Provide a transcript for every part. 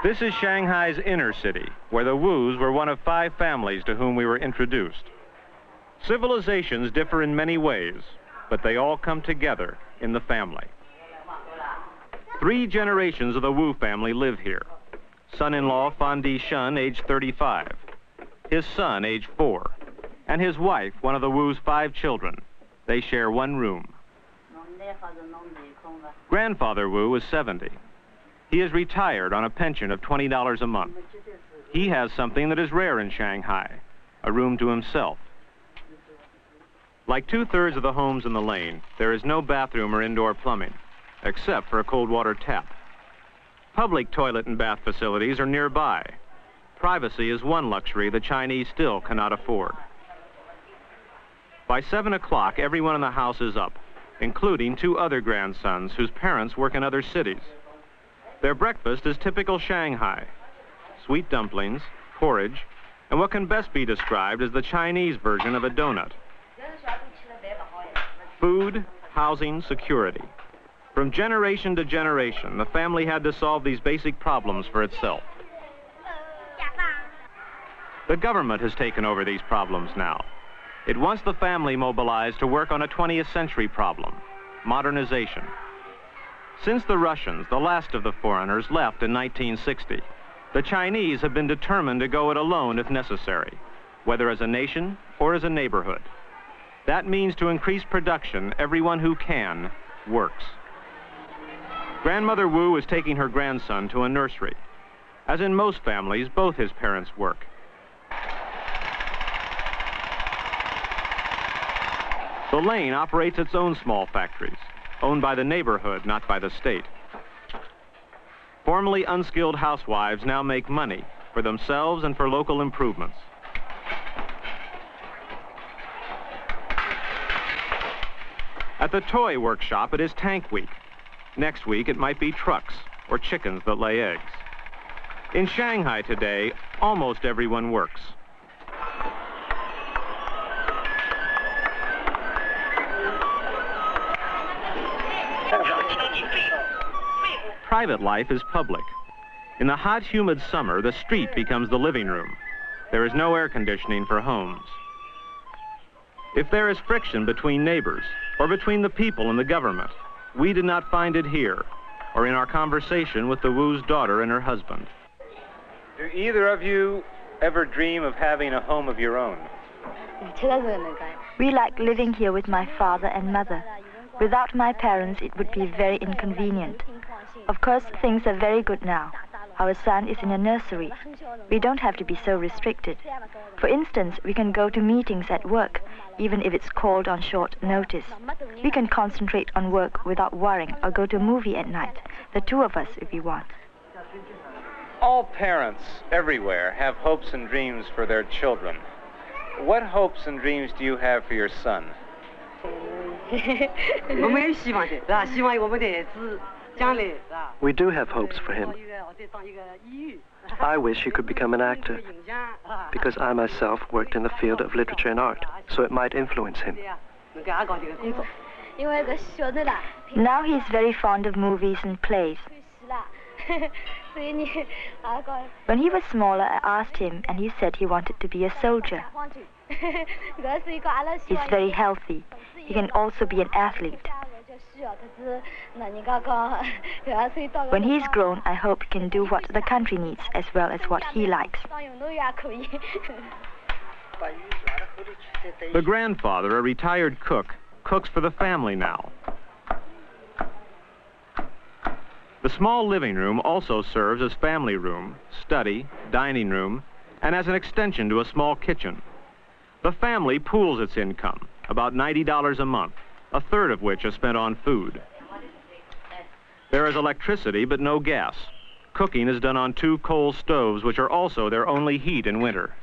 This is Shanghai's inner city, where the Wus were one of 5 families to whom we were introduced. Civilizations differ in many ways, but they all come together in the family. 3 generations of the Wu family live here. Son-in-law Fan Di-shun, age 35. His son, age 4. And his wife, one of the Wu's 5 children. They share one room. Grandfather Wu is 70. He is retired on a pension of $20 a month. He has something that is rare in Shanghai, a room to himself. Like 2/3 of the homes in the lane, there is no bathroom or indoor plumbing, except for a cold water tap. Public toilet and bath facilities are nearby. Privacy is one luxury the Chinese still cannot afford. By 7 o'clock, everyone in the house is up, including 2 other grandsons whose parents work in other cities. Their breakfast is typical Shanghai: sweet dumplings, porridge, and what can best be described as the Chinese version of a donut. Food, housing, security. From generation to generation, the family had to solve these basic problems for itself. The government has taken over these problems now. It wants the family mobilized to work on a 20th century problem: modernization. Since the Russians, the last of the foreigners, left in 1960, the Chinese have been determined to go it alone if necessary, whether as a nation or as a neighborhood. That means to increase production, everyone who can works. Grandmother Wu is taking her grandson to a nursery. As in most families, both his parents work. The lane operates its own small factories, owned by the neighborhood, not by the state. Formerly unskilled housewives now make money for themselves and for local improvements. At the toy workshop, it is tank week. Next week, it might be trucks or chickens that lay eggs. In Shanghai today, almost everyone works. Private life is public. In the hot, humid summer, the street becomes the living room. There is no air conditioning for homes. If there is friction between neighbors or between the people and the government, we did not find it here or in our conversation with the Wu's daughter and her husband. Do either of you ever dream of having a home of your own? We like living here with my father and mother. Without my parents, it would be very inconvenient. Of course, things are very good now. Our son is in a nursery. We don't have to be so restricted. For instance, we can go to meetings at work, even if it's called on short notice. We can concentrate on work without worrying or go to a movie at night, the 2 of us if we want. All parents everywhere have hopes and dreams for their children. What hopes and dreams do you have for your son? We do have hopes for him. I wish he could become an actor, because I myself worked in the field of literature and art, so it might influence him. Now he's very fond of movies and plays. When he was smaller, I asked him, and he said he wanted to be a soldier. He's very healthy. He can also be an athlete. When he's grown, I hope he can do what the country needs as well as what he likes. The grandfather, a retired cook, cooks for the family now. The small living room also serves as family room, study, dining room, and as an extension to a small kitchen. The family pools its income, about $90 a month, a third of which is spent on food. There is electricity, but no gas. Cooking is done on 2 coal stoves, which are also their only heat in winter.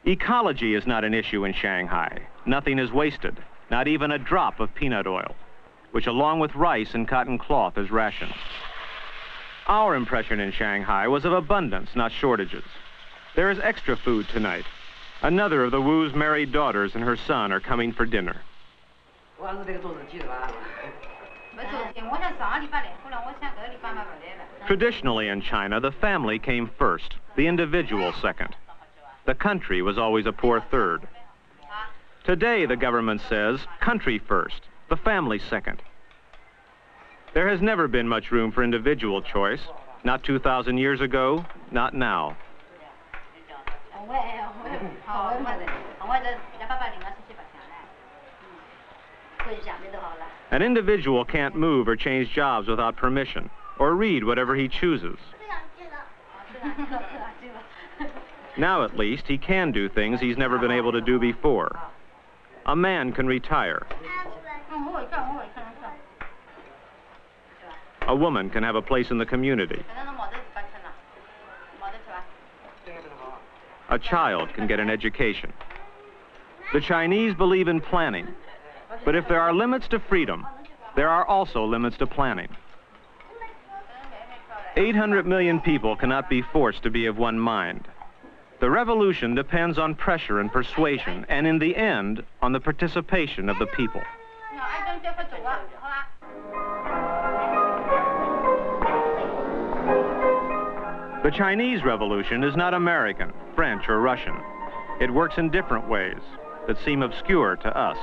Ecology is not an issue in Shanghai. Nothing is wasted, not even a drop of peanut oil, which along with rice and cotton cloth is rationed. Our impression in Shanghai was of abundance, not shortages. There is extra food tonight. Another of the Wu's married daughters and her son are coming for dinner. Traditionally in China, the family came first, the individual second. The country was always a poor third. Today, the government says, country first, the family second. There has never been much room for individual choice. Not 2,000 years ago, not now. An individual can't move or change jobs without permission, or read whatever he chooses. Now, at least, he can do things he's never been able to do before. A man can retire. A woman can have a place in the community. A child can get an education. The Chinese believe in planning, but if there are limits to freedom, there are also limits to planning. 800 million people cannot be forced to be of one mind. The revolution depends on pressure and persuasion, and in the end, on the participation of the people. The Chinese Revolution is not American, French, or Russian. It works in different ways that seem obscure to us.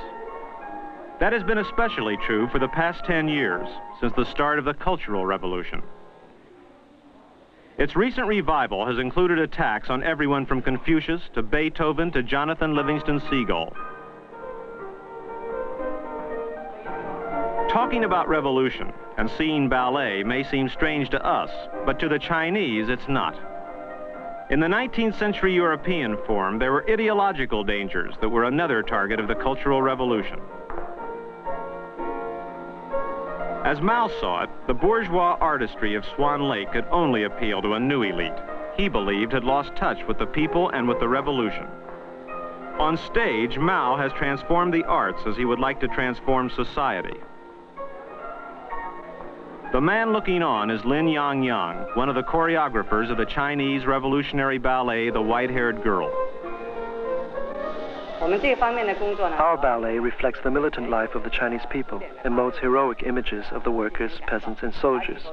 That has been especially true for the past 10 years, since the start of the Cultural Revolution. Its recent revival has included attacks on everyone from Confucius to Beethoven to Jonathan Livingston Seagull. Talking about revolution and seeing ballet may seem strange to us, but to the Chinese it's not. In the 19th century European form, there were ideological dangers that were another target of the Cultural Revolution. As Mao saw it, the bourgeois artistry of Swan Lake could only appeal to a new elite he believed had lost touch with the people and with the revolution. On stage, Mao has transformed the arts as he would like to transform society. The man looking on is Lin Yang, one of the choreographers of the Chinese revolutionary ballet, The White-Haired Girl. Our ballet reflects the militant life of the Chinese people and molds heroic images of the workers, peasants, and soldiers.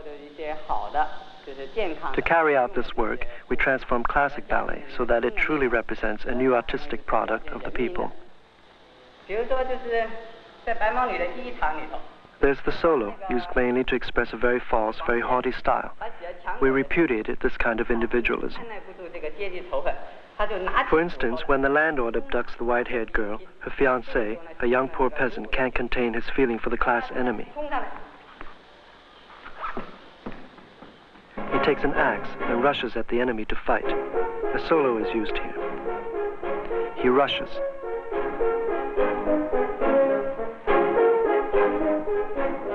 To carry out this work, we transform classic ballet so that it truly represents a new artistic product of the people. There's the solo, used mainly to express a very false, very haughty style. We repudiated this kind of individualism. For instance, when the landlord abducts the white-haired girl, her fiancé, a young poor peasant, can't contain his feeling for the class enemy. He takes an axe and rushes at the enemy to fight. A solo is used here. He rushes.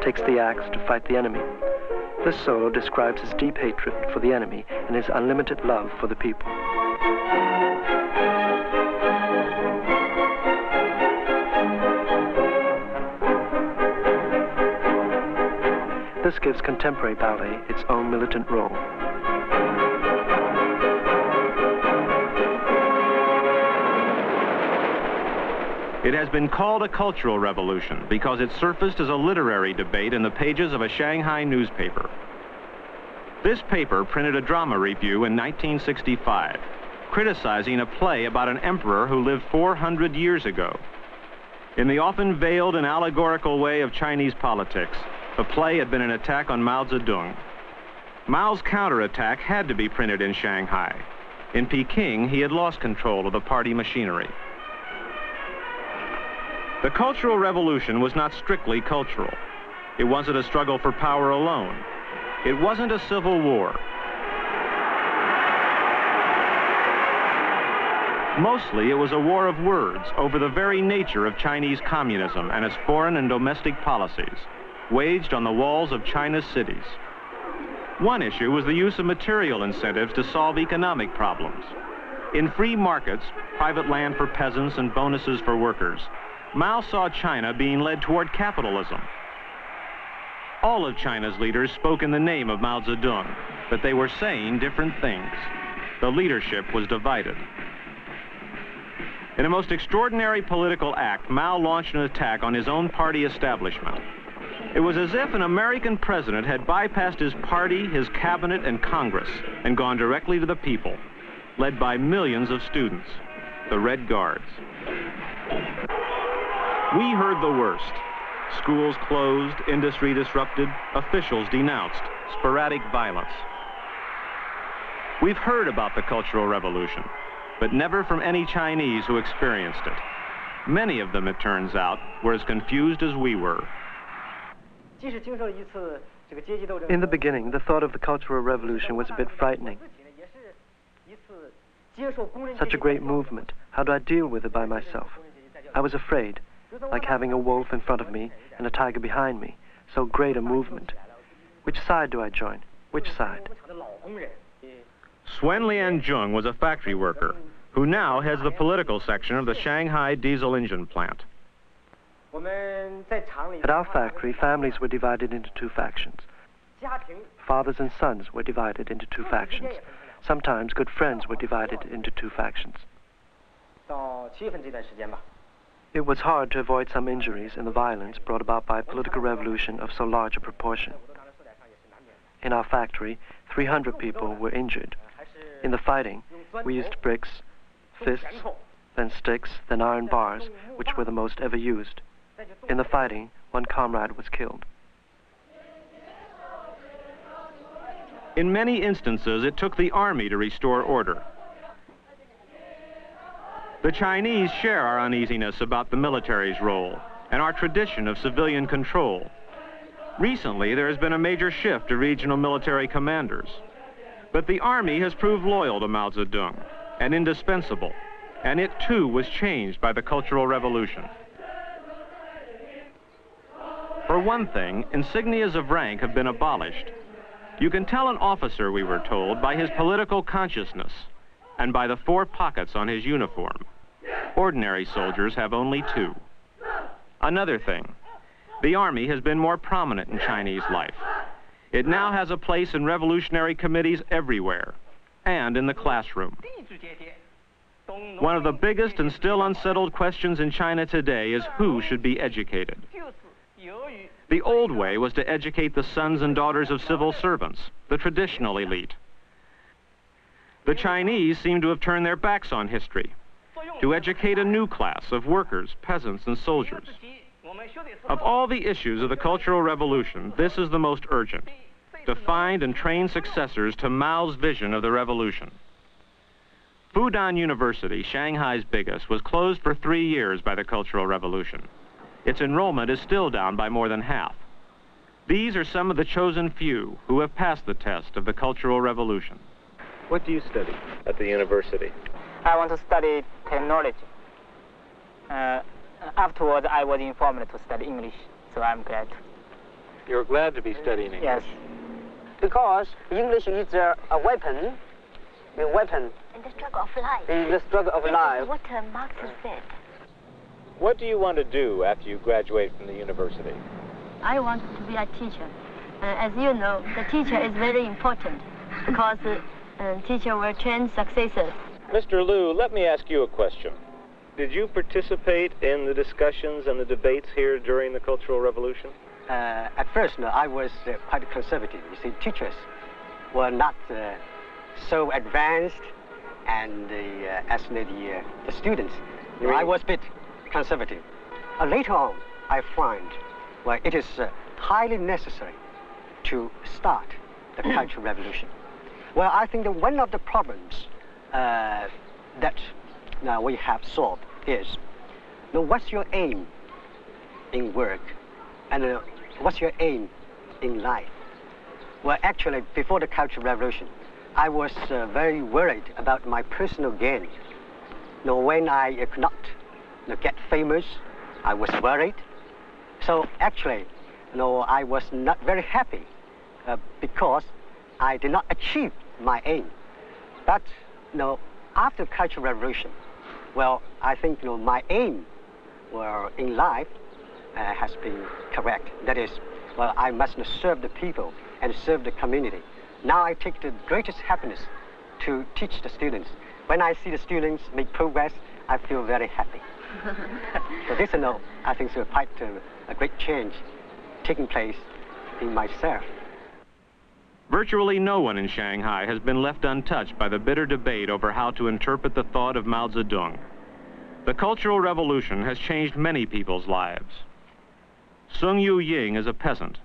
Takes the axe to fight the enemy. This solo describes his deep hatred for the enemy and his unlimited love for the people. This gives contemporary ballet its own militant role. It has been called a cultural revolution because it surfaced as a literary debate in the pages of a Shanghai newspaper. This paper printed a drama review in 1965, criticizing a play about an emperor who lived 400 years ago. In the often veiled and allegorical way of Chinese politics, the play had been an attack on Mao Zedong. Mao's counterattack had to be printed in Shanghai. In Peking, he had lost control of the party machinery. The Cultural Revolution was not strictly cultural. It wasn't a struggle for power alone. It wasn't a civil war. Mostly, it was a war of words over the very nature of Chinese communism and its foreign and domestic policies, waged on the walls of China's cities. One issue was the use of material incentives to solve economic problems. In free markets, private land for peasants and bonuses for workers, Mao saw China being led toward capitalism. All of China's leaders spoke in the name of Mao Zedong, but they were saying different things. The leadership was divided. In a most extraordinary political act, Mao launched an attack on his own party establishment. It was as if an American president had bypassed his party, his cabinet, and Congress and gone directly to the people, led by millions of students, the Red Guards. We heard the worst. Schools closed, industry disrupted, officials denounced, sporadic violence. We've heard about the Cultural Revolution, but never from any Chinese who experienced it. Many of them, it turns out, were as confused as we were. In the beginning, the thought of the Cultural Revolution was a bit frightening. Such a great movement. How do I deal with it by myself? I was afraid, like having a wolf in front of me and a tiger behind me. So great a movement. Which side do I join? Which side? Swen Lianzheng was a factory worker who now heads the political section of the Shanghai diesel engine plant. At our factory, families were divided into two factions. Fathers and sons were divided into two factions. Sometimes good friends were divided into two factions. It was hard to avoid some injuries and the violence brought about by a political revolution of so large a proportion. In our factory, 300 people were injured. In the fighting, we used bricks, fists, then sticks, then iron bars, which were the most ever used. In the fighting, one comrade was killed. In many instances, it took the army to restore order. The Chinese share our uneasiness about the military's role and our tradition of civilian control. Recently, there has been a major shift to regional military commanders. But the army has proved loyal to Mao Zedong and indispensable, and it too was changed by the Cultural Revolution. For one thing, insignias of rank have been abolished. You can tell an officer, we were told, by his political consciousness and by the 4 pockets on his uniform. Ordinary soldiers have only 2. Another thing, the army has been more prominent in Chinese life. It now has a place in revolutionary committees everywhere, and in the classroom. One of the biggest and still unsettled questions in China today is who should be educated. The old way was to educate the sons and daughters of civil servants, the traditional elite. The Chinese seem to have turned their backs on history, to educate a new class of workers, peasants, and soldiers. Of all the issues of the Cultural Revolution, this is the most urgent, to find and train successors to Mao's vision of the revolution. Fudan University, Shanghai's biggest, was closed for 3 years by the Cultural Revolution. Its enrollment is still down by more than half. These are some of the chosen few who have passed the test of the Cultural Revolution. What do you study at the university? I want to study technology. Afterwards, I was informed to study English, so I'm glad. You're glad to be studying English? Yes. Because English is a weapon. A weapon. In the struggle of life. In the struggle of life. What Marx has said. What do you want to do after you graduate from the university? I want to be a teacher. As you know, the teacher is very important because the teacher will train successors. Mr. Liu, let me ask you a question. Did you participate in the discussions and the debates here during the Cultural Revolution? At first, no, I was quite conservative. You see, teachers were not so advanced, and as the students, I was a bit conservative. Later on, I find it is highly necessary to start the Cultural Revolution. Well, I think that one of the problems that we have solved is, what's your aim in work, and what's your aim in life? Well, actually, before the Cultural Revolution, I was very worried about my personal gain. When I could not get famous, I was worried. So actually, I was not very happy because I did not achieve my aim. But after Cultural Revolution, well, I think my aim in life has been correct. That is, well, I must serve the people and serve the community. Now I take the greatest happiness to teach the students. When I see the students make progress, I feel very happy. So this, I think, is quite a great change taking place in myself. Virtually no one in Shanghai has been left untouched by the bitter debate over how to interpret the thought of Mao Zedong. The Cultural Revolution has changed many people's lives. Sung Yu Ying is a peasant.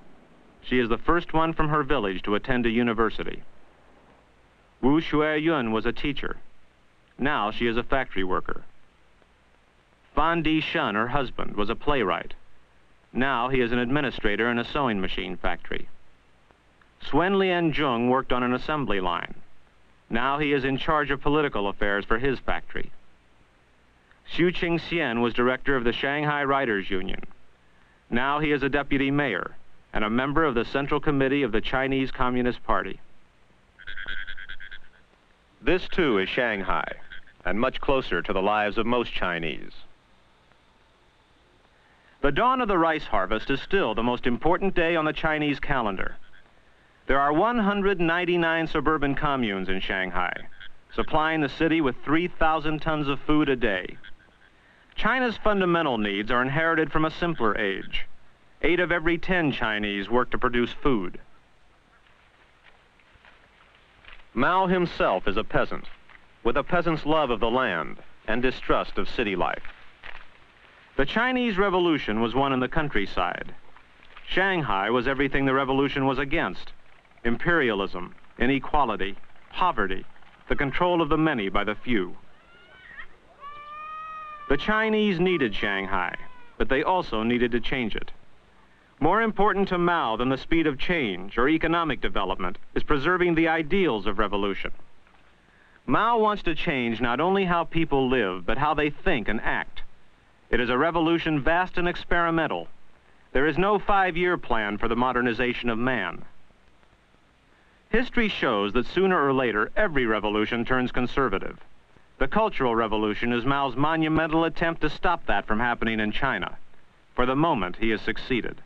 She is the first one from her village to attend a university. Wu Shuiyun was a teacher. Now she is a factory worker. Fan Di Shun, her husband, was a playwright. Now he is an administrator in a sewing machine factory. Swen Lian Zhong worked on an assembly line. Now he is in charge of political affairs for his factory. Xu Qingxian was director of the Shanghai Writers Union. Now he is a deputy mayor and a member of the Central Committee of the Chinese Communist Party. This too is Shanghai, and much closer to the lives of most Chinese. The dawn of the rice harvest is still the most important day on the Chinese calendar. There are 199 suburban communes in Shanghai, supplying the city with 3,000 tons of food a day. China's fundamental needs are inherited from a simpler age. 8 of every 10 Chinese work to produce food. Mao himself is a peasant, with a peasant's love of the land and distrust of city life. The Chinese Revolution was won in the countryside. Shanghai was everything the revolution was against: imperialism, inequality, poverty, the control of the many by the few. The Chinese needed Shanghai, but they also needed to change it. More important to Mao than the speed of change or economic development is preserving the ideals of revolution. Mao wants to change not only how people live, but how they think and act. It is a revolution vast and experimental. There is no 5-year plan for the modernization of man. History shows that sooner or later, every revolution turns conservative. The Cultural Revolution is Mao's monumental attempt to stop that from happening in China. For the moment, he has succeeded.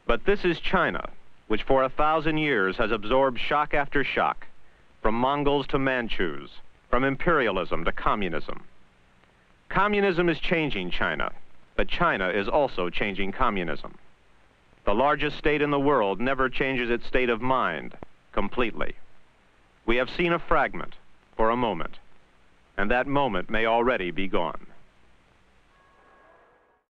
But this is China, which for 1,000 years has absorbed shock after shock, from Mongols to Manchus, from imperialism to communism. Communism is changing China, but China is also changing communism. The largest state in the world never changes its state of mind completely. We have seen a fragment for a moment, and that moment may already be gone.